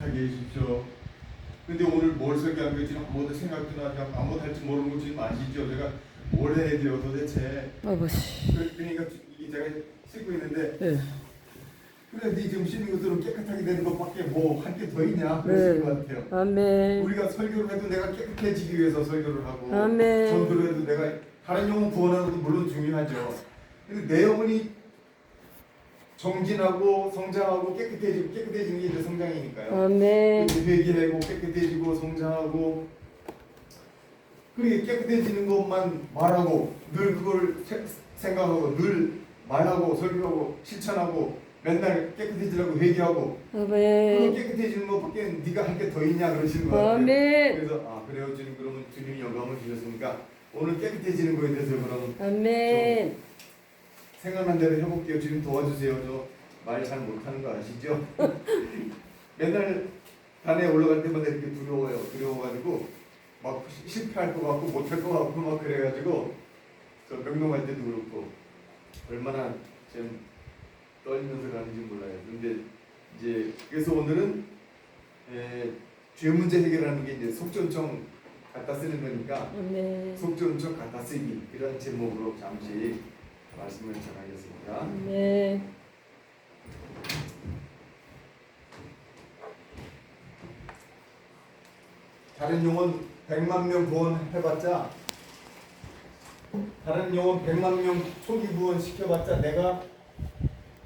깨끗하게 해주십시오. 근데 오늘 뭘 설교한 거지? 아무것도 생각도 나지 않고 아무것도 할지 모르는 거 지금 아시죠? 제가 뭘 해야 돼요 도대체? 아버지. 그러니까 이게 제가 씻고 있는데 네. 그래 네 지금 씻는 것들은 깨끗하게 되는 것밖에 뭐 할 게 더 있냐 그러신 것 같아요. 아멘. 우리가 설교를 해도 내가 깨끗해지기 위해서 설교를 하고 아멘. 전도를 해도 내가 다른 영혼 구원하는 것도 물론 중요하죠. 근데 내 영혼이 정진하고 성장하고 깨끗해지는 게 이제 성장이니까요. 아멘. 회개하고 깨끗해지고 성장하고 그렇게 깨끗해지는 것만 말하고 늘 그걸 생각하고 늘 말하고 설교하고 실천하고 맨날 깨끗해지라고 회개하고 그거 아멘. 깨끗해지는 것밖에 네가 할 게 더 있냐 그러시는 거 같아요. 아멘. 그래서 그래요 주님 그러면 주님이 영감을 주셨으니까 오늘 깨끗해지는 거에 대해서 그럼 아멘. 생각난 대로 해볼게요. 주님 도와주세요. 저 말 잘 못하는 거 아시죠? 맨날 단에 올라갈 때마다 이렇게 두려워요. 두려워가지고 막 실패할 것 같고 못할 것 같고 막 그래가지고 저 명동할 때도 그렇고 얼마나 좀 떨리면서 가는지 몰라요. 근데 이제 그래서 오늘은 죄 문제 해결하는 게 이제 속전청 갖다 쓰는 거니까 아멘. 속전청 갖다 쓰기 이런 제목으로 잠시 말씀을 전하겠습니다. 아멘. 다른 영혼 100만 명 구원해봤자 다른 영혼 100만 명 초기 구원 시켜봤자 내가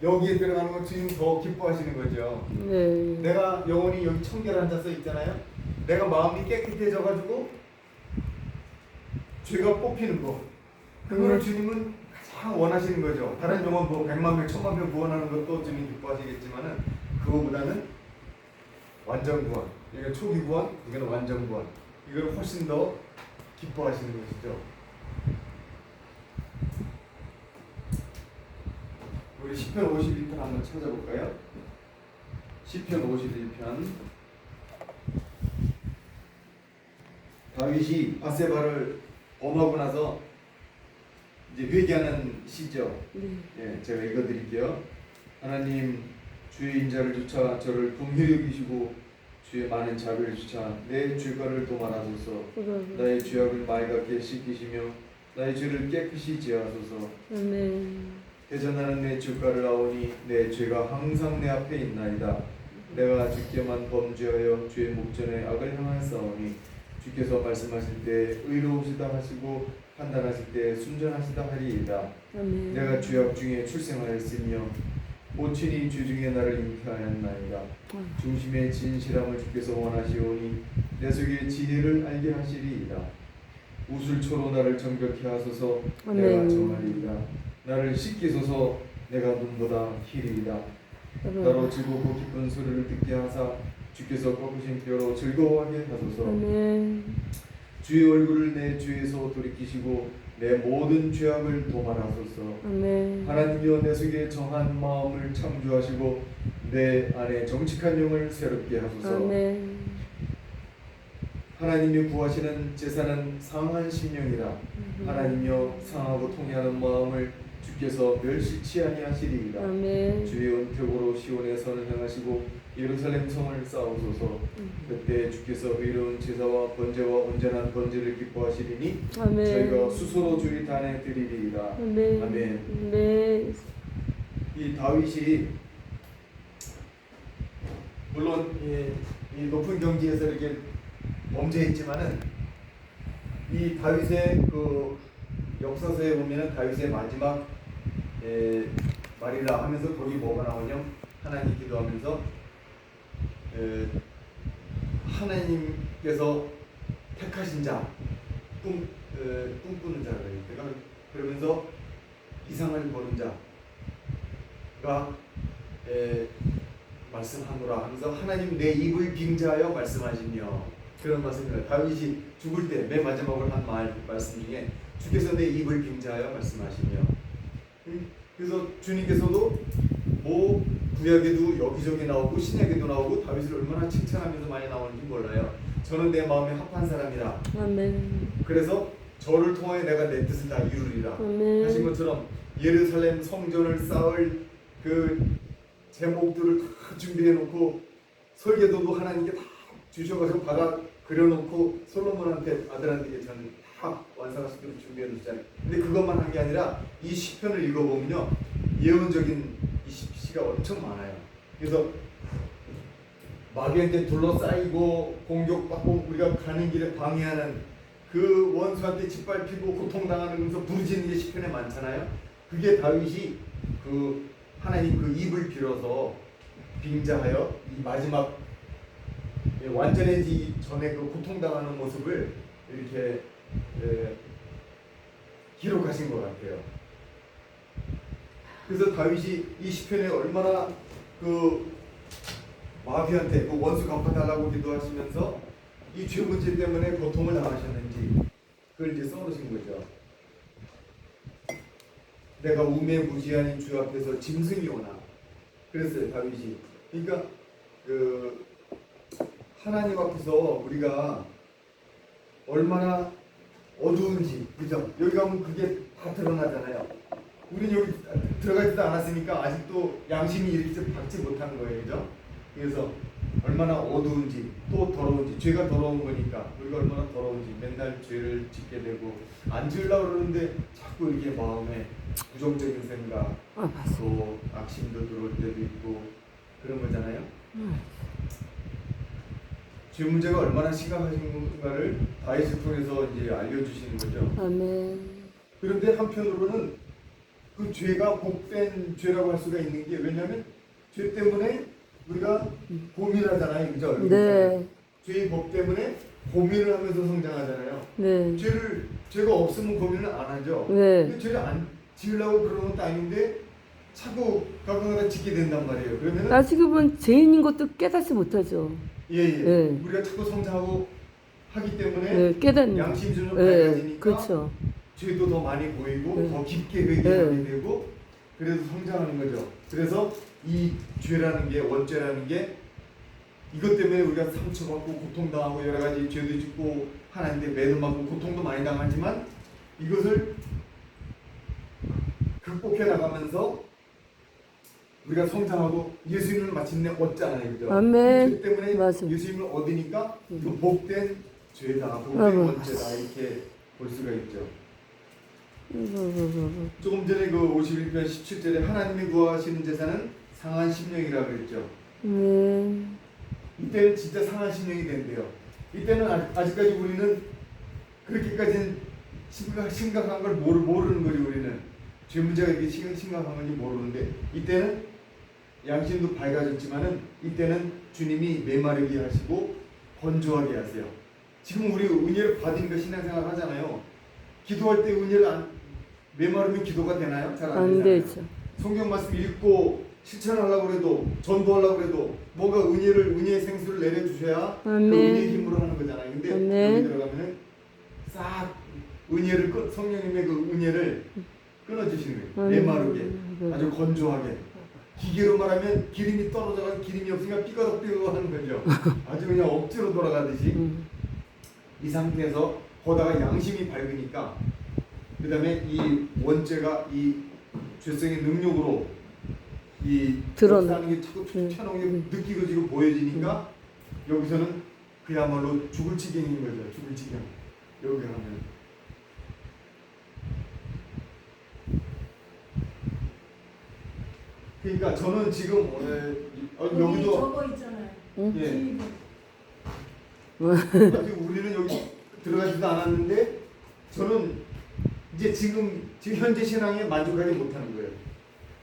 여기에 들어가는 건 주님 더 기뻐하시는 거죠. 네. 내가 영혼이 여기 청결한자 써 있잖아요. 내가 마음이 깨끗해져가지고 죄가 뽑히는 거 그거를 주님은 가장 원하시는 거죠. 다른 영혼 뭐 100만 명, 1000만 명 구원하는 것도 주님 기뻐하시겠지만은 그거보다는 완전 구원, 이게 초기 구원, 이거는 완전 구원, 이걸 훨씬 더 기뻐하시는 것이죠. 우리 시편 51편 한번 찾아볼까요? 시편 51편. 다윗이 바세바를 범하고 나서 이제 회개하는 시죠. 예, 제가 읽어드릴게요. 하나님, 주의 인자를 쫓아 저를 긍휼히 여기시고 주의 많은 자비를 쫓아 내 죄가를 도말하소서. 나의 죄악을 맑게 씻기시며 나의 죄를 깨끗이 제하소서. 아멘. 대전하는 내 죄가를 아오니 내 죄가 항상 내 앞에 있나이다. 내가 주께만 범죄하여 주의 목전에 악을 행하였사오니 주께서 말씀하실 때 의로우시다 하시고 판단하실 때 순전하시다 하리이다. 아멘. 내가 죄악 중에 출생하였으며 모친이 주 중에 나를 잉태하였나이다. 중심의 진실함을 주께서 원하시오니 내 속에 지혜를 알게 하시리이다. 우술초로 나를 정결케 하소서. 내가 정하리이다. 나를 씻기소서. 내가 눈보다 희리이다. 나로 즐겁고 기쁜 소리를 듣게 하사 주께서 꺾으신 뼈로 즐거워하게 하소서. 아멘. 주의 얼굴을 내 죄에서 돌이키시고 내 모든 죄악을 도말하소서. 아멘. 하나님이여 내 속에 정한 마음을 창조하시고 내 안에 정직한 영을 새롭게 하소서. 아멘. 하나님이 구하시는 제사는 상한 심령이라. 하나님이여 상하고 통해하는 마음을 주께서 멸시치 아니하시리이다. 아멘. 주의 은택으로 시온의 선을 행하시고 예루살렘 성을 쌓으소서. 그때 주께서 의로운 제사와 번제와 온전한 번제를 기뻐하시리니 아멘. 저희가 수소로 주의 단에 드리리이다. 아멘. 아멘. 아멘. 이 다윗이 물론 이 높은 경지에서 이렇게 범죄했지만은 이 다윗의 그 역사서에 보면은 다윗의 마지막 말이라 하면서 거기 뭐가 나오냐? 하나님 기도하면서 하나님께서 택하신 자, 꿈꾸는 자가 있다가 그러면서 이상을 보는 자가 말씀하노라 하면서 하나님 내 입을 빙자하여 말씀하시며 그런 말씀입니다. 다윗이 죽을 때 맨 마지막으로 한 말씀 중에 주께서 내 입을 빙자하여 말씀하시며 그래서 주님께서도 뭐 구약에도 여기저기 나오고 신약에도 나오고 다윗을 얼마나 칭찬하면서 많이 나오는지 몰라요. 저는 내 마음에 합한 사람이라. 아멘. 그래서 저를 통하여 내가 내 뜻을 다 이루리라 아멘. 하신 것처럼 예루살렘 성전을 쌓을 그 제목들을 다 준비해 놓고 설계도도 하나님께 다 주셔가지고 받아 그려놓고 솔로몬한테 아들한테 저는 다 완성할 수 있도록 준비해 놓잖아요. 근데 그것만 한 게 아니라 이 시편을 읽어보면요 예언적인 이 시가 엄청 많아요. 그래서 마귀한테 둘러싸이고 공격받고 우리가 가는 길에 방해하는 그 원수한테 짓밟히고 고통당하면서 부르짖는 게 시편에 많잖아요. 그게 다윗이 그 하나님 그 입을 빌어서 빙자하여 이 마지막 완전해지기 전에 그 고통당하는 모습을 이렇게 기록하신 것 같아요. 그래서 다윗이 이 시편에 얼마나 그 마귀한테 그 원수 갚아달라고 기도하시면서 이 죄 문제 때문에 고통을 당하셨는지 그걸 이제 써놓으신 거죠. 내가 우매무지한 주 앞에서 짐승이 오나 그랬어요 다윗이. 그러니까 그 하나님 앞에서 우리가 얼마나 어두운지 그죠? 여기 가면 그게 다 드러나잖아요. 우리는 여기 들어가지도 않았으니까 아직도 양심이 이렇게 받지 못한 거예요, 그죠? 그래서 얼마나 어두운지 또 더러운지 죄가 더러운 거니까 우리가 얼마나 더러운지 맨날 죄를 짓게 되고 안 지으려고 그러는데 자꾸 이렇게 마음에 부정적인 생각 또 악심도 들어올 때도 있고 그런 거잖아요. 죄 문제가 얼마나 심각하신가를 다윗을 통해서 이제 알려주시는 거죠. 아멘. 그런데 한편으로는 그 죄가 복된 죄라고 할 수가 있는 게 왜냐하면 죄 때문에 우리가 고민하잖아요, 그죠? 네. 죄의 법 때문에 고민을 하면서 성장하잖아요. 네. 죄가 없으면 고민을 안 하죠. 네. 근데 죄를 안 지으려고 그러는 것도 아닌데 자꾸 가끔가다 짓게 된단 말이에요. 그러면은 따지고 보면 죄인인 것도 깨닫지 못하죠. 예. 네. 우리가 자꾸 성장하고 하기 때문에 네, 깨닫는. 양심 좀 네, 밝아지니까 그렇죠. 죄도 더 많이 보이고 네. 더 깊게 회개하게 되고 그래서 성장하는 거죠. 그래서 이 죄라는 게 원죄라는 게 이것 때문에 우리가 상처받고 고통당하고 여러 가지 죄도 짓고 하나님께 매도받고 고통도 많이 당하지만 이것을 극복해 나가면서 우리가 성장하고 예수님을 마침내 얻잖아요, 그죠? 아멘. 죄 때문에 맞아. 예수님을 얻으니까 그 복된 죄다, 복된 원죄다 이렇게 볼 수가 있죠. 조금 전에 그 51편 17절에 하나님이 구하시는 제사는 상한 심령이라고 그랬죠. 이때는 진짜 상한 심령이 된대요. 이때는 아직까지 우리는 그렇게까지는 심각한 걸 모르는 거죠. 우리는 죄 문제가 이렇게 심각한 건지 모르는데 이때는 양심도 밝아졌지만은 이때는 주님이 메마르게 하시고 건조하게 하세요. 지금 우리 은혜를 받으니까 신앙생활 하잖아요. 기도할 때 은혜를 메마르면 기도가 되나요? 잘 안 되죠. 성경 말씀 읽고 실천하려고 해도 전도하려고 해도 뭔가 은혜의 생수를 내려주셔야 그 은혜의 힘으로 하는 거잖아요. 근데 여기 들어가면은 싹 은혜를 성령님의 그 은혜를 끊어주시는 거예요. 메마르게 아주 건조하게. 기계로 말하면 기름이 떨어져서 기름이 없으니까 삐걱삐걱 하는 거죠. 아주 그냥 억지로 돌아가듯이 이 상태에서 거다가 양심이 밝으니까 그 다음에 이 원죄가 이 죄성의 능력으로 이 드러나는 게 자꾸 튀어나오는 게 느끼고 보여지니까 여기서는 그야말로 죽을 지경인 거죠. 죽을 지경. 여기 하면 그러니까 저는 지금 여기도 저거 있잖아요. 예. 지금 우리는 여기 들어가지도 않았는데 저는 이제 지금 현재 신앙에 만족하지 못하는 거예요.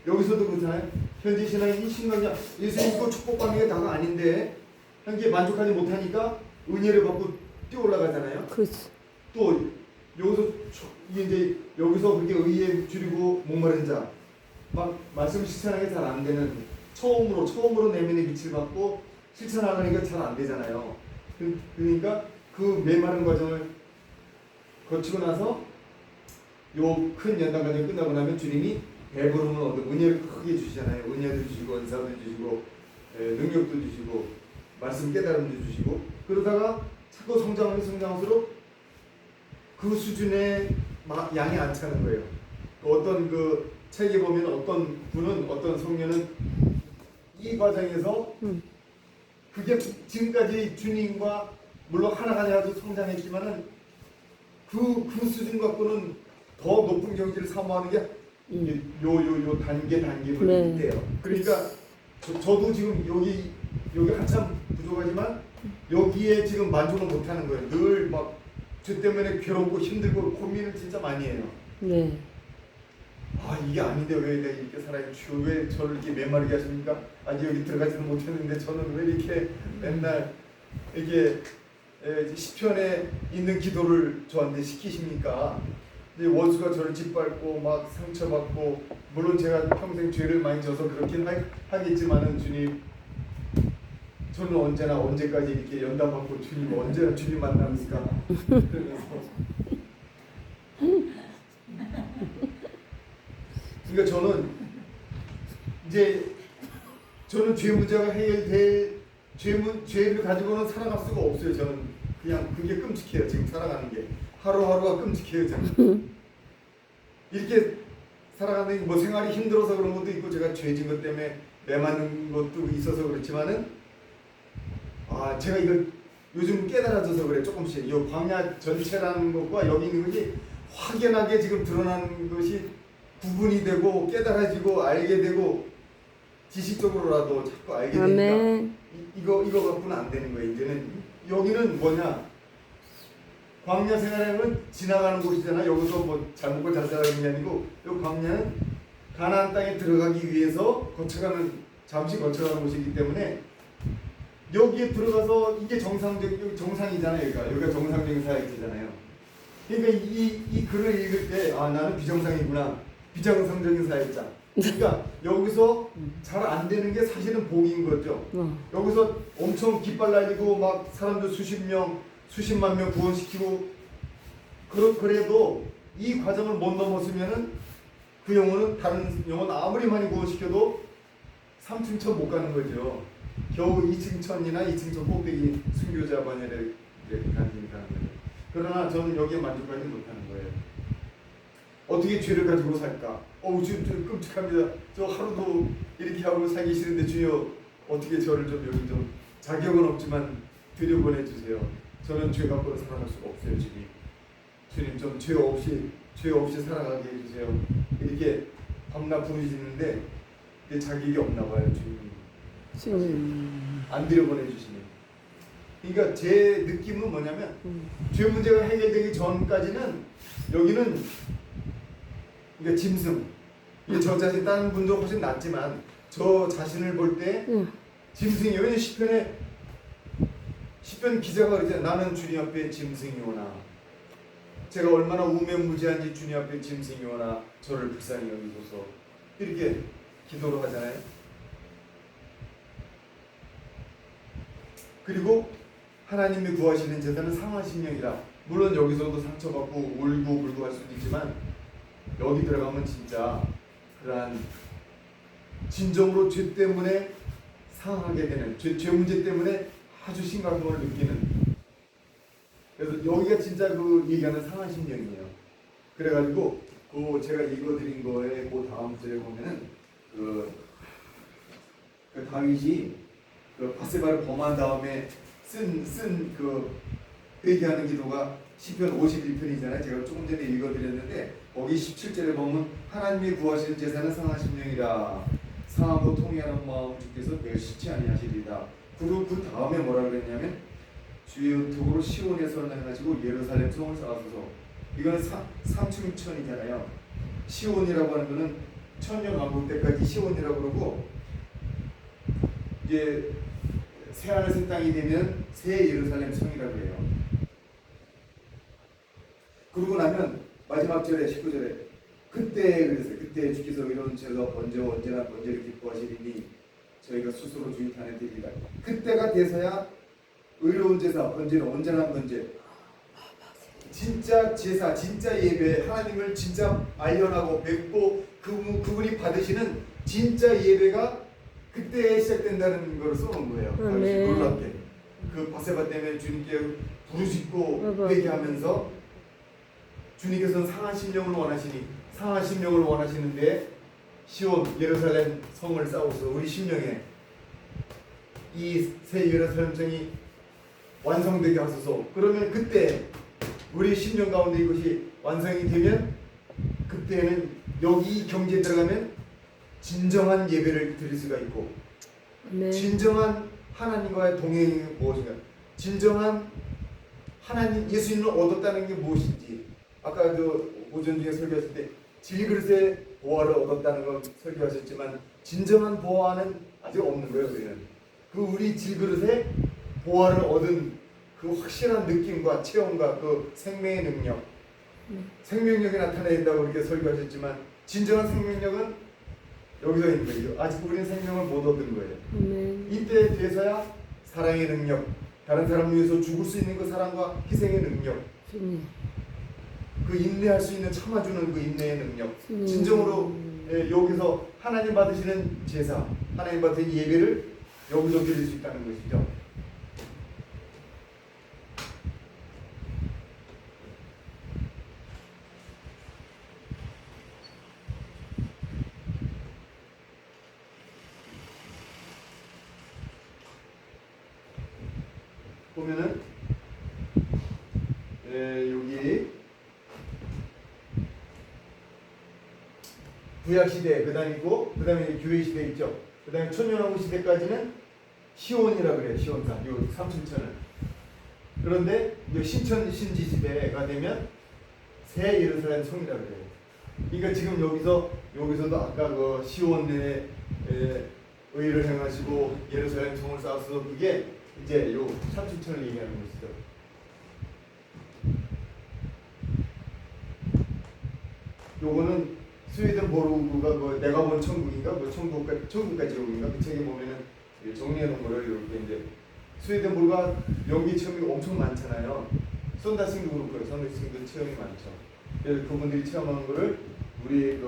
여기서도 그렇잖아요. 현재 신앙이 이 신앙이 예수 믿고 축복받는 게 다가 아닌데 한게 만족하지 못하니까 은혜를 받고 뛰어 올라가잖아요. 그렇지. 또 여기서 이제 여기서 그렇게 의에 줄이고 목마른 자, 막 말씀 실천하기 잘 안 되는 처음으로 내면의 빛을 받고 실천하려니까 잘 안 되잖아요. 그러니까 그 메마른 과정을 거치고 나서 요 큰 연단 과정이 끝나고 나면 주님이 배부름을 얻고 은혜를 크게 주시잖아요. 은혜도 주시고 은사도 주시고 능력도 주시고 말씀 깨달음도 주시고 그러다가 자꾸 성장할수록 그 수준의 양이 안 차는 거예요. 어떤 그 책에 보면 어떤 분은 어떤 성녀는 이 과정에서 그게 지금까지 주님과 물론 하나가 되어도 성장했지만은 그 수준 갖고는 더 높은 경지를 사모하는 게 요 단계로 네. 있대요. 그러니까 저도 지금 여기 한참 부족하지만 여기에 지금 만족을 못하는 거예요. 늘 막 저 때문에 괴롭고 힘들고 고민을 진짜 많이 해요. 네. 아 이게 아닌데 왜 내가 이렇게 살아요? 주여 왜 저를 이렇게 메마르게 하십니까? 아직 여기 들어가지는 못했는데 저는 왜 이렇게 맨날 이게 시편에 있는 기도를 저한테 시키십니까? 이제 원수가 저를 짓밟고 막 상처받고 물론 제가 평생 죄를 많이 져서 그렇긴 하겠지만은 주님 저는 언제나 언제까지 이렇게 연단받고 주님 언제나 주님 만납니까? 그러면서 그러니까 저는 죄 문제가 해결될 죄를 가지고는 살아갈 수가 없어요. 저는 그냥 그게 끔찍해요. 지금 살아가는 게 하루하루가 끔찍해요. 저는 이렇게 살아가는 게 뭐 생활이 힘들어서 그런 것도 있고 제가 죄진 것 때문에 매맞는 것도 있어서 그렇지만은 제가 이걸 요즘 깨달아져서 그래. 조금씩 이 광야 전체라는 것과 여기 있는 것이 확연하게 지금 드러나는 것이 구분이 되고 깨달아지고 알게 되고 지식적으로라도 자꾸 알게 되니까 이거 갖고는 안 되는 거예요. 이제는 여기는 뭐냐 광야 생활하면 지나가는 곳이잖아. 여기서 뭐 잘못고 잘 살아가는 게 아니고 이 광야는 가나안 땅에 들어가기 위해서 잠시 거쳐가는 곳이기 때문에 여기에 들어가서 이게 정상이잖아요. 여기가 정상적인 사역이잖아요. 그러니까 이 글을 읽을 때 나는 비정상이구나. 비정상적인 사역자. 그러니까 여기서 잘 안 되는 게 사실은 복인 거죠. 여기서 엄청 깃발 날리고 막 사람들 수십만 명 구원시키고 그래도 이 과정을 못 넘었으면은 그 영혼은 다른 영혼 아무리 많이 구원시켜도 3층 천 못 가는 거죠. 겨우 2층 천이나 2층 천 꼭대기 순교자 반열에 가는 거예요. 그러나 저는 여기에 만족하지 못하는 거예요. 어떻게 죄를 가지고 살까? 지금 끔찍합니다. 저 하루도 이렇게 하고 살기 싫은데 주여 어떻게 저를 좀 여기 좀 자격은 없지만 들여보내 주세요. 저는 죄 갖고는 살아갈 수가 없어요. 주님 좀 죄 없이 살아가게 해주세요. 이렇게 밤낮 부르짖는데 자격이 없나 봐요. 주님 안 들여보내 주시네요. 그러니까 제 느낌은 뭐냐면 죄 문제가 해결되기 전까지는 여기는 그러니까 짐승. 저 자신 다른 분도 훨씬 낫지만 저 자신을 볼 때 짐승이에요. 왜냐면 시편 기자가 그러잖아요. 나는 주님 앞에 짐승이오나. 제가 얼마나 우매무지한지 주님 앞에 짐승이오나 저를 불쌍히 여기소서. 이렇게 기도를 하잖아요. 그리고 하나님이 구하시는 제사는 상한 심령이라. 물론 여기서도 상처받고 울고 불고 할 수도 있지만 여기 들어가면 진짜 그러한 진정으로 죄 때문에 상하게 되는 죄 문제 때문에 아주 심각한 걸 느끼는. 그래서 여기가 진짜 그 얘기하는 상한 심령이에요. 그래가지고 그 제가 읽어드린 거에 그 다음 절에 보면은 그 다윗이 그 바세바를 범한 다음에 쓴 그 회개하는 기도가 시편 51편이잖아요. 제가 조금 전에 읽어드렸는데 거기 17절에 보면 하나님이 구하시는 제사는 상한 심령이라 상하고 통회하는 마음 주께서 멸시치 아니하시리다. 그리고 그 다음에 뭐라 그랬냐면 주의 은택으로 시온에 선언하시고 예루살렘 성을 쌓아소서. 이거는 삼층천이잖아요. 시온이라고 하는 거는 천년왕국 때까지 시온이라고 그러고 이제 새하늘 새 땅이 되면 새 예루살렘 성이라고 해요. 그러고 나면 마지막 절에 19절에 그때 그랬어요. 그때 주께서 이런 죄가 언제나 번제를 기뻐하시리니 저희가 스스로 주인하는 때이다. 그때가 돼서야 의로운 제사 번제는 언제나 번제. 진짜 제사, 진짜 예배, 하나님을 진짜 발견하고 뵙고 그분이 받으시는 진짜 예배가 그때 시작된다는 걸 써놓은 거예요. 놀랍게 그 바세바 때문에 주님께 부르짖고 회개하면서 주님께서는 상한 심령을 원하시니 상한 심령을 원하시는데 시온 예루살렘 성을 쌓아서 우리 심령에 이 새 예루살렘성이 완성되게 하소서. 그러면 그때 우리 심령 가운데 이것이 완성이 되면 그때는 여기 경지에 들어가면 진정한 예배를 드릴 수가 있고 아멘. 진정한 하나님과의 동행이 무엇인가, 진정한 하나님 예수님을 얻었다는 게 무엇인지, 아까 그 오전 중에 설교하실 때 질그릇의 보화를 얻었다는 걸 설교하셨지만 진정한 보화는 아직 없는 거예요. 우리는 그 우리 질그릇에 보화를 얻은 그 확실한 느낌과 체험과 그 생명의 능력, 생명력이 나타나야 된다고 이렇게 설교하셨지만 진정한 생명력은 여기서 있는 거예요. 아직 우리는 생명을 못 얻은 거예요. 아멘. 이때 돼서야 사랑의 능력, 다른 사람을 위해서 죽을 수 있는 그 사랑과 희생의 능력, 주님. 그 인내할 수 있는 참아주는 그 인내의 능력, 주님. 진정으로 여기서 하나님 받으시는 제사, 하나님 받으시는 예배를 여기서 드릴 수 있다는 것이죠. 보면은 여기 구약 시대 그다음 있고 그다음에 교회 시대 있죠. 그다음에 천년왕국 시대까지는 시온이라 그래요. 시온산 요 삼천천을. 그런데 이제 신천 신지 시대가 되면 새 예루살렘 성이라 그래요. 그러니까 지금 여기서도 아까 그 시온에 의를 행하시고 예루살렘 성을 쌓아서 그게 이제 요 삼천천을 얘기하는 것이죠. 요거는 스웨덴 보르그가 그 내가 본 천국인가 그 천국까지 지옥인가 그 책에 보면은 정리해 놓은 거를 이렇게 이제 스웨덴 보르가 연기 체험이 엄청 많잖아요. 선다싱도 그렇고요. 선다싱도 체험이 많죠. 그래서 그분들이 체험한 거를 우리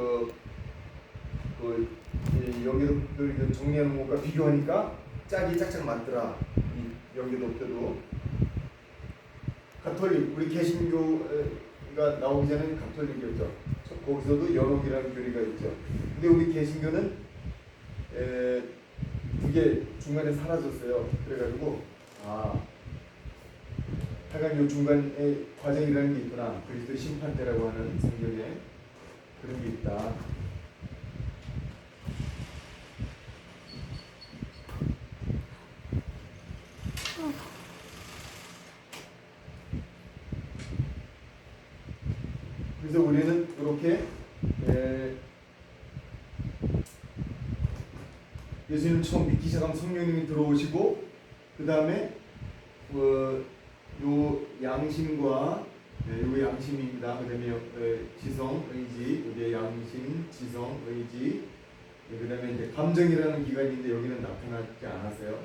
여기도 정리해 놓은 것과 비교하니까 짝이 짝짝 맞더라. 여기도 없대도 가톨릭 우리 개신교가 나오기 전에는 가톨릭이었죠. 거기서도 연옥이라는 교리가 있죠. 근데 우리 개신교는 그게 중간에 사라졌어요. 그래가지고 하여간 요 중간에 과정이라는 게 있구나. 그리스도 심판 때라고 하는 성경에 그런 게 있다. 그래서 우리는 이렇게 예수님 처음 믿기 시작하면 성령님이 들어오시고 그 다음에 요 양심과 요 양심입니다. 그 다음에 지성, 의지, 이게 양심, 지성, 의지, 그 다음에 이제 감정이라는 기관인데 여기는 나타나지 않았어요.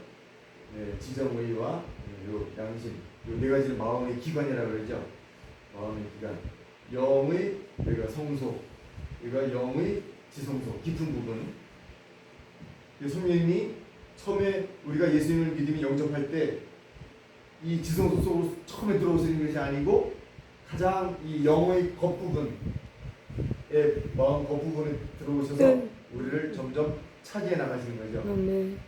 지정의와 요 양심, 요 네 가지를 마음의 기관이라고 그러죠. 마음의 기관. 영의 여기가 성소, 여기가 영의 지성소 깊은 부분. 성령님이 처음에 우리가 예수님을 믿음이 영접할 때 이 지성소 속으로 처음에 들어오시는 것이 아니고 가장 이 영의 겉부분에 마음 겉부분에 들어오셔서 우리를 점점 차지해 나가시는 거죠.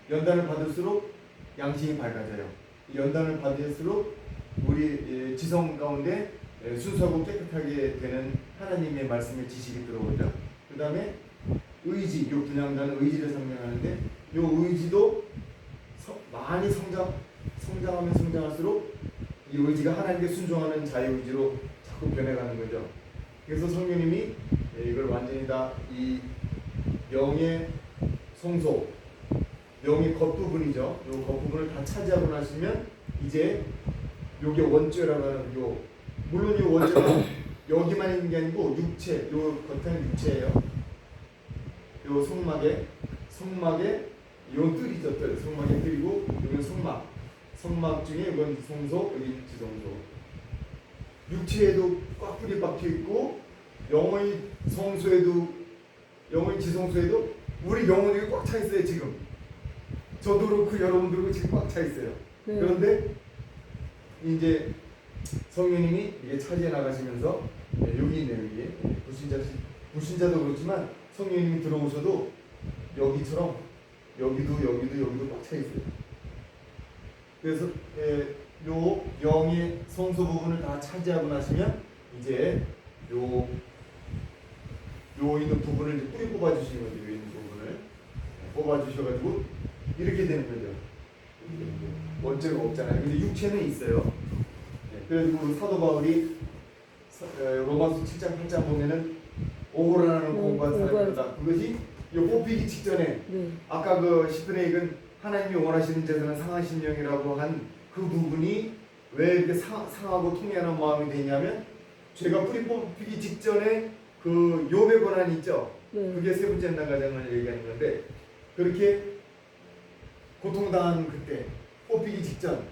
연단을 받을수록 양심이 밝아져요. 연단을 받을수록 우리 지성 가운데 순수하고 깨끗하게 되는 하나님의 말씀의 지식이 들어오죠. 그 다음에 의지, 요 분양자는 의지를 설명하는데 요 의지도 많이 성장하면 성장할수록 이 의지가 하나님께 순종하는 자유의지로 자꾸 변해가는 거죠. 그래서 성령님이 이걸 완전히 다 이 영의 성소, 영의 겉부분이죠. 요 겉부분을 다 차지하고 나시면 이제 요게 원죄라고 하는 물론 이 원죄가 여기만 있는 게 아니고 육체, 요 겉에는 육체예요. 요 성막에 요 뜰이죠. 뜰. 성막의 뜰이고 여기는 성막 중에 이건 성소, 여기 지성소. 육체에도 꽉 박혀 있고 영의 성소에도 영의 지성소에도 우리 영혼이 꽉 차 있어요. 지금 저도 그렇고 여러분들도 지금 꽉 차 있어요. 그런데 이제 성령님이 이게 차지해 나가시면서 여기 있네요. 여기 불신자도 그렇지만 성령님이 들어오셔도 여기처럼 여기도 꽉 차 있어요. 그래서 요 영의 성소 부분을 다 차지하고 나시면 이제 요 있는 부분을 이제 뿌리 뽑아주시는 거죠. 요 있는 부분을 뽑아주셔가지고 이렇게 되는 거죠. 원죄가 없잖아요. 근데 육체는 있어요. 그래가지고 사도 바울이 로마서 7장 8장 보면은 오고라는 공부한 사람이다. 그것이 이 뽑히기 직전에 네. 아까 그 시편에 읽은 하나님이 원하시는 제사는 상한 심령이라고 한 그 부분이 왜 이렇게 상하고 통해하는 마음이 되냐면 죄가 뿌리 뽑히기 직전에 그 욥의 고난이 있죠. 네. 그게 세 번째 나가장을 얘기하는 건데 그렇게 고통당한 그때 뽑히기 직전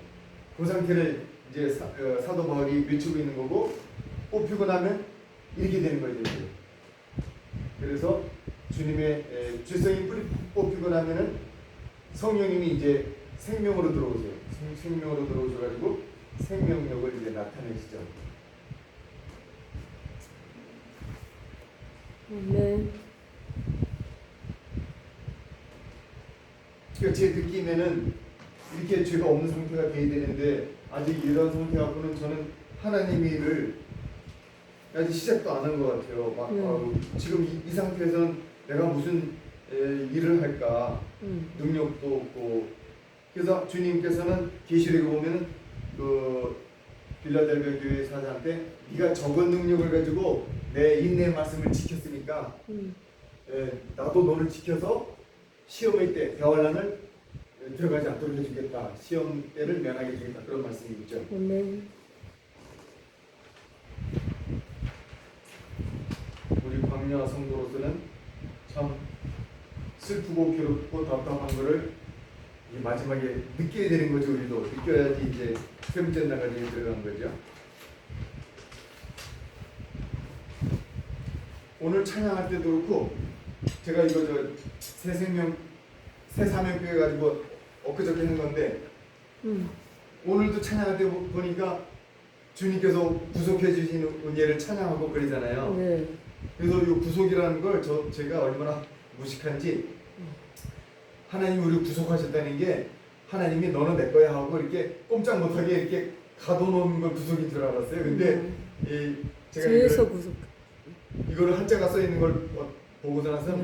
그 상태를 이제 사도 바울이 비추고 있는 거고 뽑히고 나면 이렇게 되는 거죠. 그래서 주님의 주성이 뿌리 뽑히고 나면은 성령님이 이제 생명으로 들어오세요. 생명으로 들어오셔가지고 생명력을 이제 나타내시죠. 네. 그러니까 제 느낌에는 이렇게 죄가 없는 상태가 돼야 되는데 아직 이런 상태 갖고는 저는 하나님이를 아직 시작도 안 한 것 같아요. 막 지금 이 상태에서는 내가 무슨 일을 할까 능력도 없고 그래서 주님께서는 계시록에 보면은 그 빌라델비아 교회 사장한테 네가 적은 능력을 가지고 내 인내의 말씀을 지켰으니까 나도 너를 지켜서 시험의 때 대환란을 들어가지 않도록 해주겠다. 시험 때를 면하게 해주겠다. 그런 말씀이 있죠. 네. 우리 광야 성도로서는 참 슬프고 괴롭고 답답한 거를 이 마지막에 느껴야 되는 거죠. 우리도 느껴야지 이제 세 번째 나가지에 들어간 거죠. 오늘 찬양할 때도 그렇고 제가 이거 새 사명교회 가지고 엊그저께 한 건데 오늘도 찬양할 때 보니까 주님께서 구속해 주시는 은혜를 찬양하고 그러잖아요. 네. 그래서 이 구속이라는 걸 제가 얼마나 무식한지 하나님이 우리를 구속하셨다는 게 하나님이 너는 내 거야 하고 이렇게 꼼짝 못하게 이렇게 가둬놓은 걸 구속인 줄 알았어요. 근데 제가 죄에서 구속. 이거를 한자가 써 있는 걸 보고 나서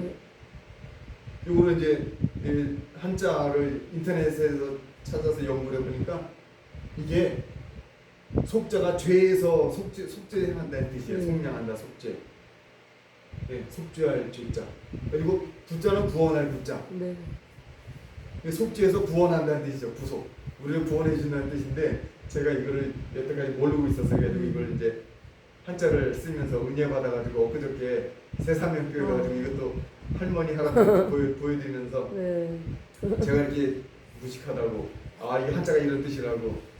이거를 이제 한자를 인터넷에서 찾아서 연구를 해보니까 이게 속자가 죄에서 속죄한다는 뜻이에요. 속량한다, 속죄. 네, 속죄할 죄자. 그리고 구자는 구원할 구자. 네. 속죄해서 구원한다는 뜻이죠. 구속. 우리를 구원해 준다는 뜻인데 제가 이거를 여태까지 모르고 있었어요. 그래서 이걸 이제 한자를 쓰면서 은혜 받아가지고 엊그저께 새사명교회 가지고 이것도 할머니 할아버지 보여드리면서 네. 제가 이렇게 무식하다고 이게 한자가 이런 뜻이라고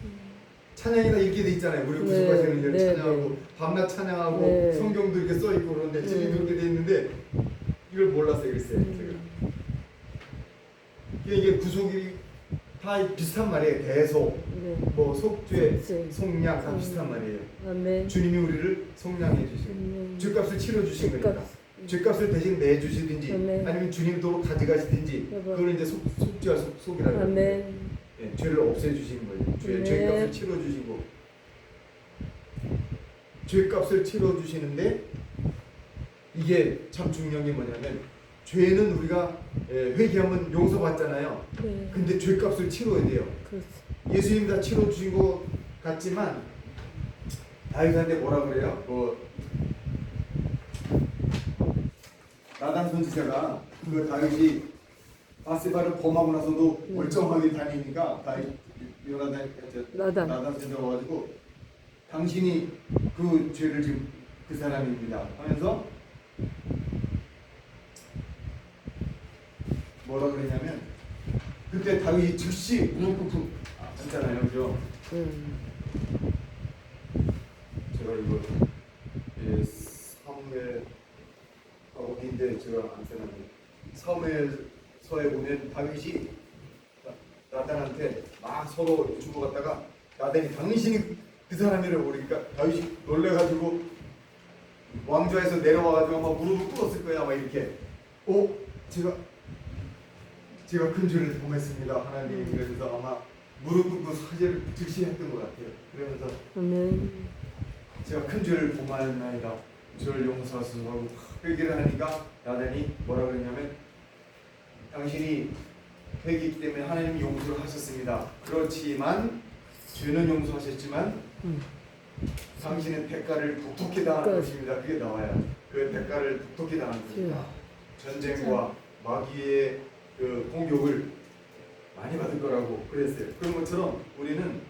찬양이 다 이렇게 돼 있잖아요. 우리 구속하시는 은혜를 찬양하고 밤낮 찬양하고 성경도 이렇게 써 있고 그런데 지금 그렇게 돼 있는데 이걸 몰랐어요. 글쎄요. 제가 이게 구속이 다 비슷한 말이에요. 대속, 뭐 속죄, 속량 다 비슷한 말이에요. 아멘. 주님이 우리를 속량해 주시고 죄값을 치러 주신 거니까 죄값을 대신 내 주시든지 아니면 주님 도로 가져가시든지 그걸 이제 속죄와 속이라고 합니다. 네, 죄를 없애 주시는 거예요. 죄값을 치러 주시고 죄값을 치러 주시는데 이게 참 중요한 게 뭐냐면 죄는 우리가 회개하면 용서받잖아요. 근데 죄값을 치러야 돼요. 예수님 다 치러 주신 것 같지만 다윗한테 뭐라 그래요? 나단 선지자가 그 다윗이 바세바를 범하고 나서도 멀쩡하게 다니니까 나단 선지자가 와가지고 당신이 그 죄를 지금 그 사람입니다 하면서 뭐라 그러냐면 그때 다윗이 즉시 무릎 했잖아요, 그죠? 제가 이거 사무엘 어디인데 제가 안 써놨는데 사무엘서에 보면 다윗이 나단한테 막 서로 주고받다가 나단이 당신이 그 사람이라고 그러니까 다윗이 놀래가지고 왕좌에서 내려와가지고 막 무릎을 꿇었을 거야, 막 이렇게. 제가 큰 죄를 범했습니다, 하나님. 그래서 아마 무릎 꿇고 사죄를 즉시 했던 것 같아요. 그러면서 아멘. 제가 큰 죄를 범하였나이다. 저를 용서하소서 하고 회개를 하니까 나단이 뭐라 그러냐면 당신이 회개했기 때문에 하나님이 용서를 하셨습니다. 그렇지만 죄는 용서하셨지만 당신은 대가를 독특히 당한 것입니다. 그게 나와요. 그 대가를 독특히 당한 것입니다. 전쟁과 마귀의 그 공격을 많이 받을 거라고 그랬어요. 그런 것처럼 우리는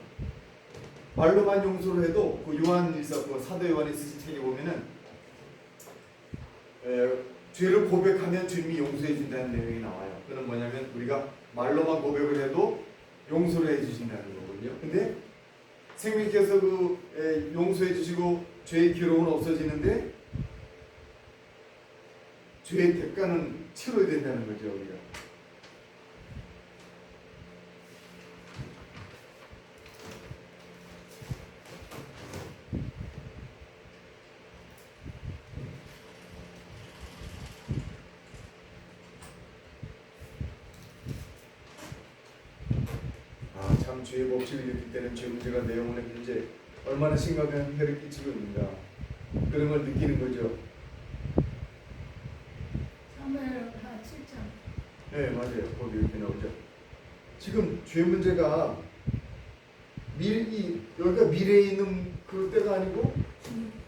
말로만 용서를 해도 그 요한일서 그 사도 요한이 쓰신 책에 보면은 죄를 고백하면 주님이 용서해 준다는 내용이 나와요. 그는 뭐냐면 우리가 말로만 고백을 해도 용서를 해 주신다는 거거든요. 근데 생명께서 그 용서해 주시고 죄의 기록은 없어지는데 죄의 대가는 치러야 된다는 거죠, 우리가. 참 죄의 법칙을 느낄 때는 죄 문제가 내 영혼의 문제 얼마나 심각한 해를 끼치고 있는가 그런 걸 느끼는 거죠. 사무엘하 7장. 네, 맞아요. 거기 이렇게 나오죠. 지금 죄 문제가 여기가 미래에 있는 그 때가 아니고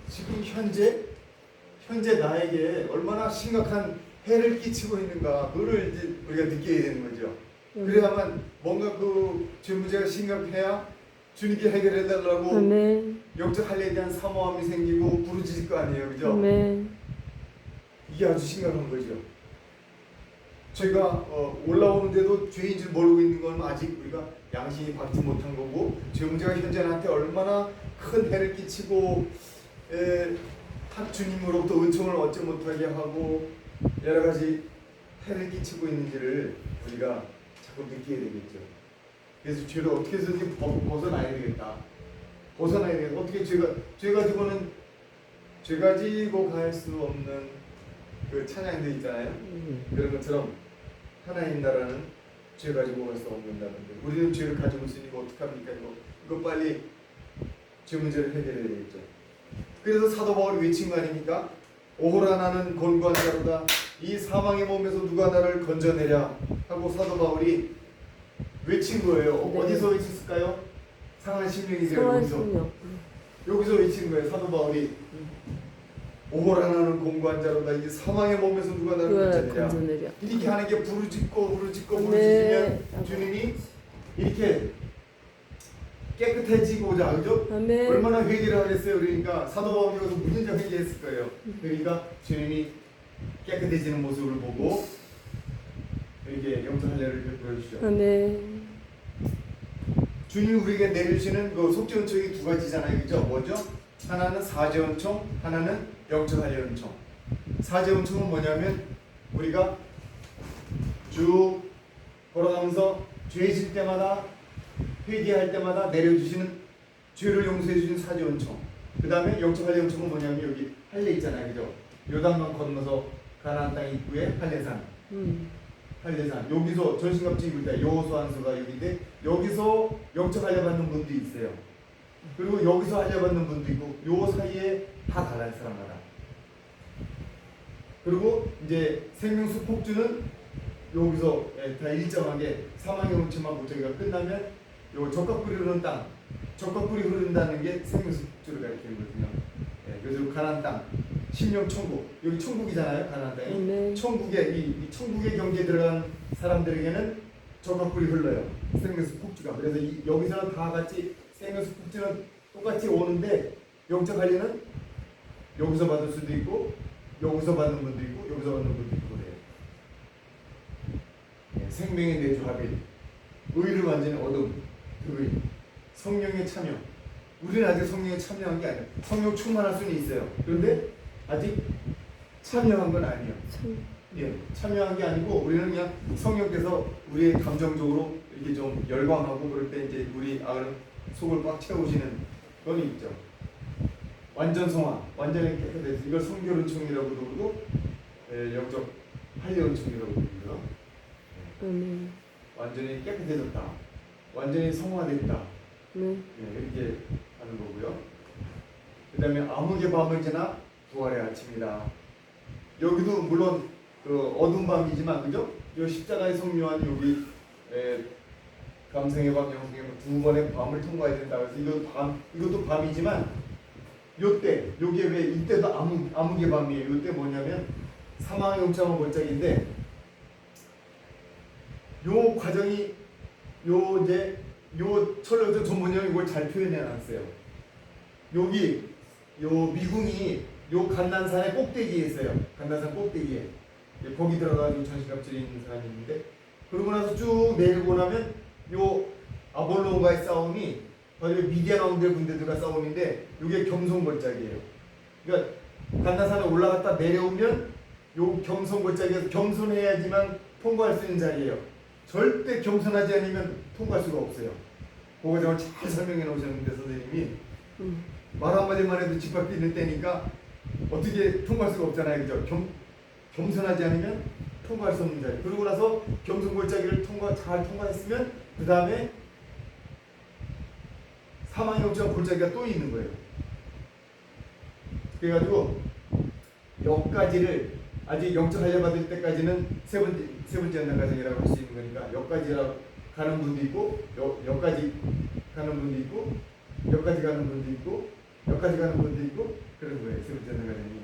지금 현재 나에게 얼마나 심각한 해를 끼치고 있는가 그거를 이제 우리가 느껴야 되는 거죠. 그래야만 뭔가 그 죄 문제가 심각해야 주님께 해결해 달라고 영적 할례에 대한 사모함이 생기고 부르짖을 거 아니에요, 그죠? 이게 아주 심각한 거죠. 저희가 올라오는데도 죄인 줄 모르고 있는 건 아직 우리가 양심이 받지 못한 거고 죄 문제가 현재 나한테 얼마나 큰 해를 끼치고 주님으로부터 은총을 얻지 못하게 하고 여러 가지 해를 끼치고 있는지를 우리가 자꾸 느끼게 되겠죠. 그래서 죄를 어떻게 해서든지 벗어나야 되겠다. 벗어나야 되겠다. 어떻게 죄 가지고는 죄 가지고 갈 수 없는 그 찬양도 있잖아요. 그런 것처럼 하나님 나라는 죄 가지고 갈 수 없는다는 거. 우리는 죄를 가지고 있으니까 어떡합니까? 이거 빨리 죄 문제를 해결해야 되겠죠. 그래서 사도 바울이 외친 거 아닙니까? 오호라 나는 곤고한 자로다. 이 사망의 몸에서 누가 나를 건져내랴 하고 사도 바울이 외친 거예요. 네. 어디서 외쳤을까요? 상한 심령이세요. 여기서 외친 거예요. 사도 바울이 오호라 나는 곤고한 자로다. 이 사망의 몸에서 누가 나를 건져내랴. 이렇게 하는 게 부르짖고 부르짖으면 주님이 이렇게 깨끗해지고자 그죠? 얼마나 회개를 하겠어요. 그러니까 사도 바울이 여기서 무슨 회개했을 거예요. 그러니까 주님이 깨끗해지는 모습을 보고 이렇게 영적 할례를 베풀어 주시죠. 주님이 우리에게 내리시는 그 속죄 은총이 두 가지잖아요. 그죠? 뭐죠? 하나는 사죄 은총, 하나는 영적 할례 은총. 사죄 은총은 뭐냐면 우리가 쭉 걸어가면서 죄 질 때마다 회개할 때마다 내려주시는 죄를 용서해 주신 사죄 은총. 그 다음에 영적 할례 은총은 뭐냐면 여기 할례 있잖아요. 그죠? 요단강 건너서 가나안 땅 입구에 할례산. 할례산. 여기서 전신갑주 입을 때 여호수아서가 여기인데 여기서 영적 할례 받는 분도 있어요. 그리고 여기서 할례 받는 분도 있고 요 사이에 다 달라요, 사람마다. 그리고 이제 생명수 폭주는 여기서 다 일정하게 사망의 음침만 저기가 끝나면 요 적각불이 흐르는 땅, 적각불이 흐른다는 게 생명수 폭주를 가리키거든요. 그래서 가나안 땅, 심령 천국, 여기 천국이잖아요, 가나안 땅이. 천국에 이 천국의 경계에 들어간 사람들에게는 적각불이 흘러요, 생명수 폭주가. 그래서 여기서는 다 같이 생명수 폭주는 똑같이 오는데 영적 할례는 여기서 받을 수도 있고 여기서 받는 분도 있고 여기서 받는 분도 있고 그래요. 생명의 내주 합일, 의를 완전히 얻음, 의, 성령의 참여. 우리는 아직 성령에 참여한 게 아니에요. 성령 충만할 수는 있어요. 그런데 아직 참여한 건 아니에요. 참여한 게 아니고 우리는 그냥 성령께서 우리의 감정적으로 이렇게 좀 열광하고 그럴 때 이제 우리 속을 꽉 채우시는 건 있죠. 완전 성화, 완전히 깨끗해서 이걸 성결 은총이라고도 부르고 영적 할례 은총이라고 부르고요. 완전히 깨끗해졌다. 완전히 성화됐다. 네. 이렇게 하는 거고요. 그 다음에 암흑의 밤을 지나 부활의 아침이다. 여기도 물론 그 어두운 밤이지만 그죠? 이 십자가의 성묘한 여기 감성의 밤, 영성의 밤 두 번의 밤을 통과해야 된다. 그래서 이것도 밤이지만 요때 요게 왜 이때도 암흑의 밤이에요. 요때 뭐냐면 사망의 음침한 골짜기인데 요 과정이 요 철로에서 전문형이 이걸 잘 표현해 놨어요. 여기 요 미궁이 요 간난산의 꼭대기에 있어요. 간난산 꼭대기에 거기 들어가서 전신갑질이 있는 사람이 있는데 그러고 나서 쭉 내리고 나면 요 아볼론과의 싸움이 바로 미디안 왕대 군대들과 싸움인데 이게 겸손골짜기예요. 그러니까 간난산에 올라갔다 내려오면 요 겸손골짜기에서 겸손해야지만 통과할 수 있는 자리예요. 절대 겸손하지 않으면 통과할 수가 없어요. 그거 잘 설명해 놓으셨는데 선생님이 말 한마디만 해도 짓밟 뛰는 때니까 어떻게 통과할 수가 없잖아요. 그죠? 겸손하지 않으면 통과할 수 없는 자리. 그러고 나서 겸손골짜기를 잘 통과했으면 그 다음에 사망의 영적 골짜기가 또 있는 거예요. 그래가지고 여기까지를 아직 영적 할례 받을 때까지는 세 번째 연단 과정이라고 할 수 있는 거니까 여기까지라고 가는 분도 있고 여기까지 가는 분도 있고 여기까지 가는 분도 있고 여기까지 가는 분도 있고 그런 거예요. 세 번째 연단 과정이.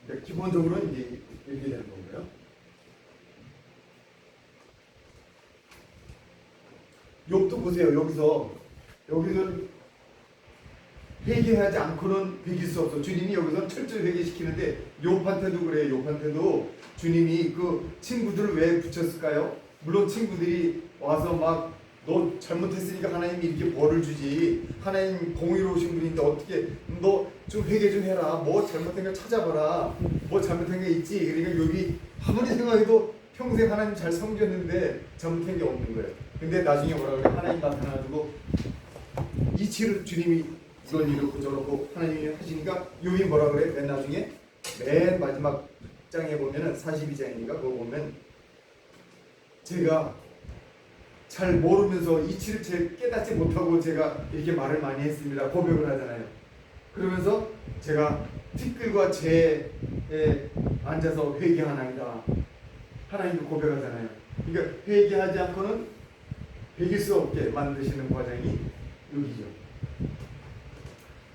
그러니까 기본적으로는 이제 이렇게 되는 거고요. 욥도 보세요. 여기서 회개하지 않고는 이길 수 없어. 주님이 여기서 철저히 회개시키는데 욥한테도 그래요. 욥한테도 주님이 그 친구들을 왜 붙였을까요? 물론 친구들이 와서 막 너 잘못했으니까 하나님이 이렇게 벌을 주지. 하나님 공의로우신 분인데 어떻게 너 좀 회개 좀 해라. 뭐 잘못된 거 찾아봐라. 뭐 잘못된 게 있지. 그러니까 욥이 아무리 생각해도 평생 하나님 잘 섬겼는데 잘못한 게 없는 거예요. 근데 나중에 뭐라 그래? 하나님 나타나가지고 이치를 주님이 이런 이렇고 저렇고 하나님이 하시니까 욥이 뭐라 그래? 맨 나중에 맨 마지막 장에 보면은 42장이니까 그거 보면 제가 잘 모르면서 이치를 깨닫지 못하고 제가 이렇게 말을 많이 했습니다. 고백을 하잖아요. 그러면서 제가 티끌과 재에 앉아서 회개하나이다. 하나님도 고백하잖아요. 그러니까 회개하지 않고는 이길 수 없게 만드시는 과정이 여기죠.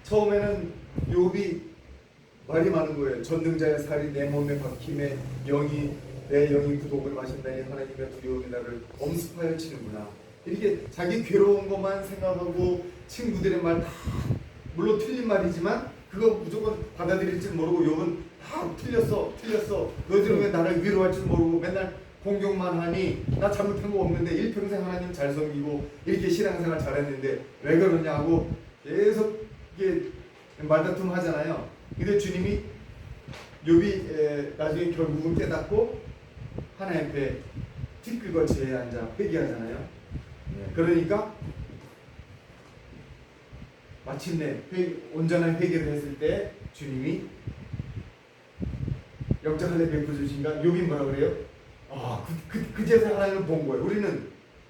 처음에는 욥이 말이 많은 거예요. 전능자의 살이 내 몸에 박힘에 내 영이 구독을 마신다니 하나님의 두려움이 나를 엄습하여 치는구나. 이렇게 자기 괴로운 것만 생각하고 친구들의 말 다 물론 틀린 말이지만 그거 무조건 받아들일 줄 모르고 욥은 다 틀렸어. 너희들은 왜 나를 위로할 줄 모르고 맨날 공격만 하니 나 잘못한 거 없는데 일평생 하나님 잘 섬기고 이렇게 신앙생활 잘했는데 왜 그러냐고 계속 이게 말다툼 하잖아요. 근데 주님이 욥이 나중에 결국은 깨닫고 하나님 앞에 티끌과 재에 앉아 회개하잖아요. 그러니까 마침내 온전한 회개를 했을 때 주님이 영적 할례 베풀어 주신가? 욥이 뭐라 그래요? 그제서 하나님을 본 거예요.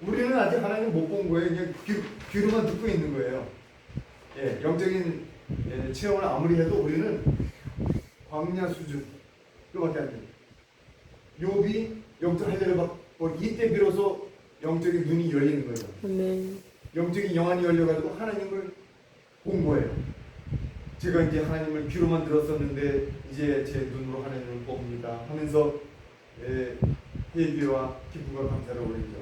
우리는 아직 하나님을 못 본 거예요. 그냥 귀로만 듣고 있는 거예요. 영적인 체험을 아무리 해도 우리는 광야 수준 그밖에 안 돼요. 욥이 영적 할례를 받고 이때 비로소 영적인 눈이 열리는 거예요. 네. 영적인 영안이 열려가지고 하나님을 본 거예요. 제가 이제 하나님을 귀로만 들었었는데 이제 제 눈으로 하나님을 봅니다 하면서 회개와 기쁨과 감사를 올리죠.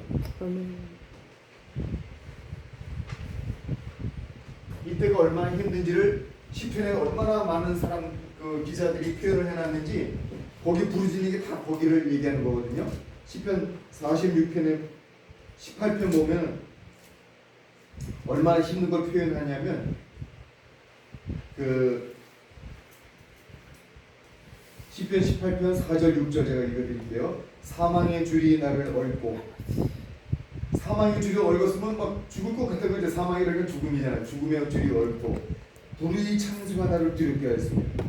이때가 얼마나 힘든지를 시편에 얼마나 많은 사람 기자들이 표현을 해놨는지 거기 부르짖는 게 다 거기를 얘기하는 거거든요. 시편 46편에 18편 보면 얼마나 힘든 걸 표현하냐면 시편 18편 4절 6절 제가 읽어드릴게요. 사망의 줄이 나를 얽고 사망의 줄이 얽었으면 막 죽을 것 같은 거죠. 사망이라는 죽음이잖아요. 죽음의 줄이 얽고 불의 창수가 나를 두렵게 하였습니다.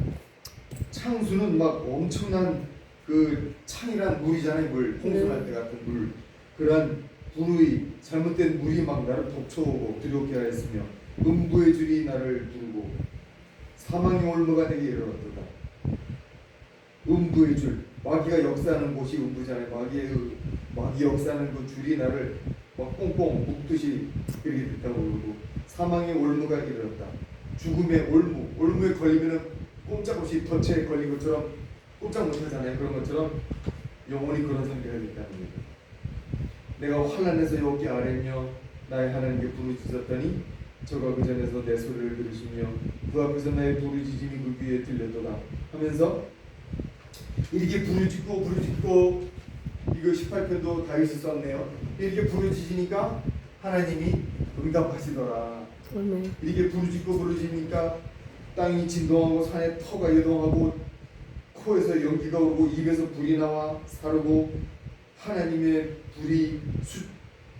창수는 막 엄청난 그 창이란 물이잖아요. 물 홍수할 때 같은 물 그러한 불의 잘못된 물이 막 나를 덮쳐오고 두렵게 하였으며 음부의 줄이 나를 두르고 사망의 올무가 되게 이르렀도다. 음부의 줄, 마귀가 역사하는 곳이 음부잖아요. 마귀 역사하는 그 줄이 나를 막 꽁꽁 묶듯이 그렇게 됐다고 그러고 사망의 올무가 이르렀다. 죽음의 올무에 걸리면은 꼼짝없이 덫에 걸린 것처럼 꼼짝 못하잖아요. 그런 것처럼 영혼이 그런 상태가 됐다는 거예요. 내가 환난에서 여호와께 아뢰며 나의 하나님께 부르짖었더니 저가 그 전에서 내 소리를 들으시며 그 앞에서 나의 부르짖음이 그 귀에 들렸도다 하면서 이렇게 부르짖고 이거 18편도 다윗이 썼네요. 이렇게 부르짖으니까 하나님이 응답하시더라. 아멘. 이렇게 부르짖으니까 땅이 진동하고 산에 터가 요동하고 코에서 연기가 오고 입에서 불이 나와 사르고 하나님의 불이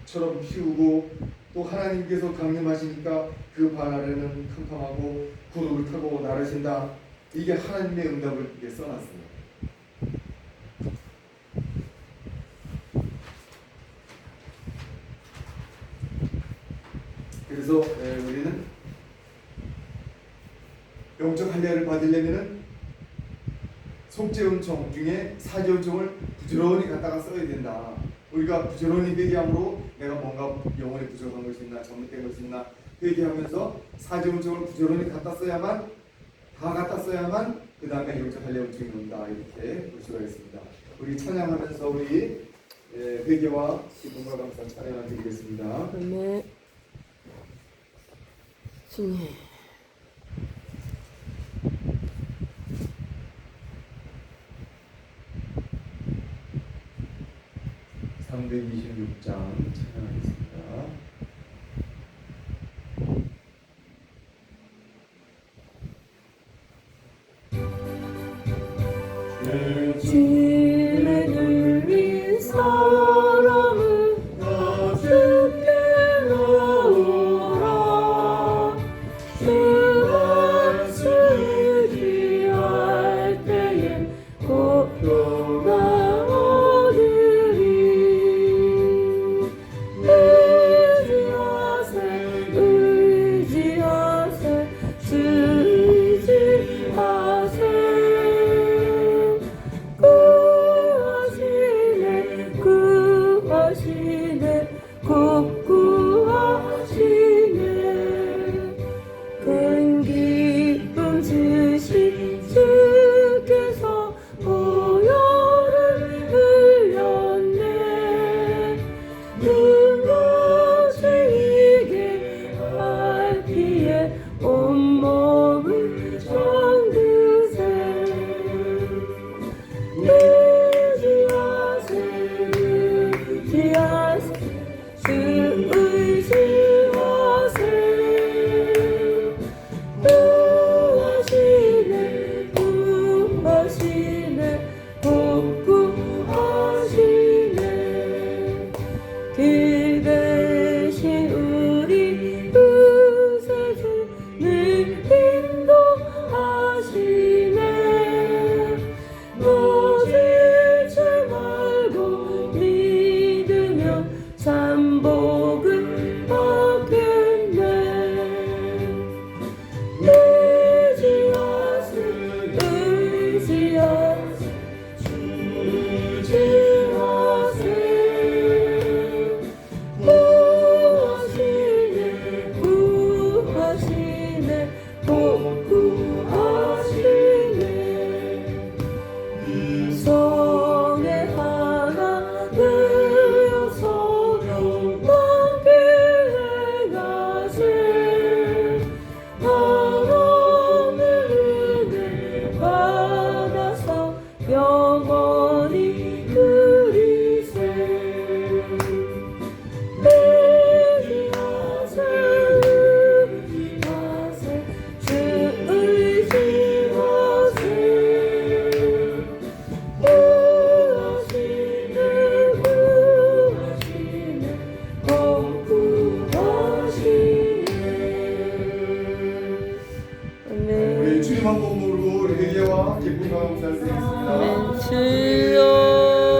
숯처럼 피우고 또 하나님께서 강림하시니까 그 발 아래는 캄캄하고 구름을 타고 나르신다. 이게 하나님의 응답을 이렇게 써놨어요. 그래서 우리는 영적 할례를 받으려면은 속죄은총 중에 사죄은총을 부지런히 갖다가 써야 된다. 우리가 부지런히 회개함으로 내가 뭔가 영혼에 부족한 것이 있나 잘못된 것이 있나 회개하면서 사죄은총을 부지런히 갖다 써야만 그 다음에 영적 할례 은총이 온다. 이렇게 볼 수가 있습니다. 우리 찬양하면서 우리 회개와 기쁨과 감사 찬양을 드리겠습니다. 아멘. 주님.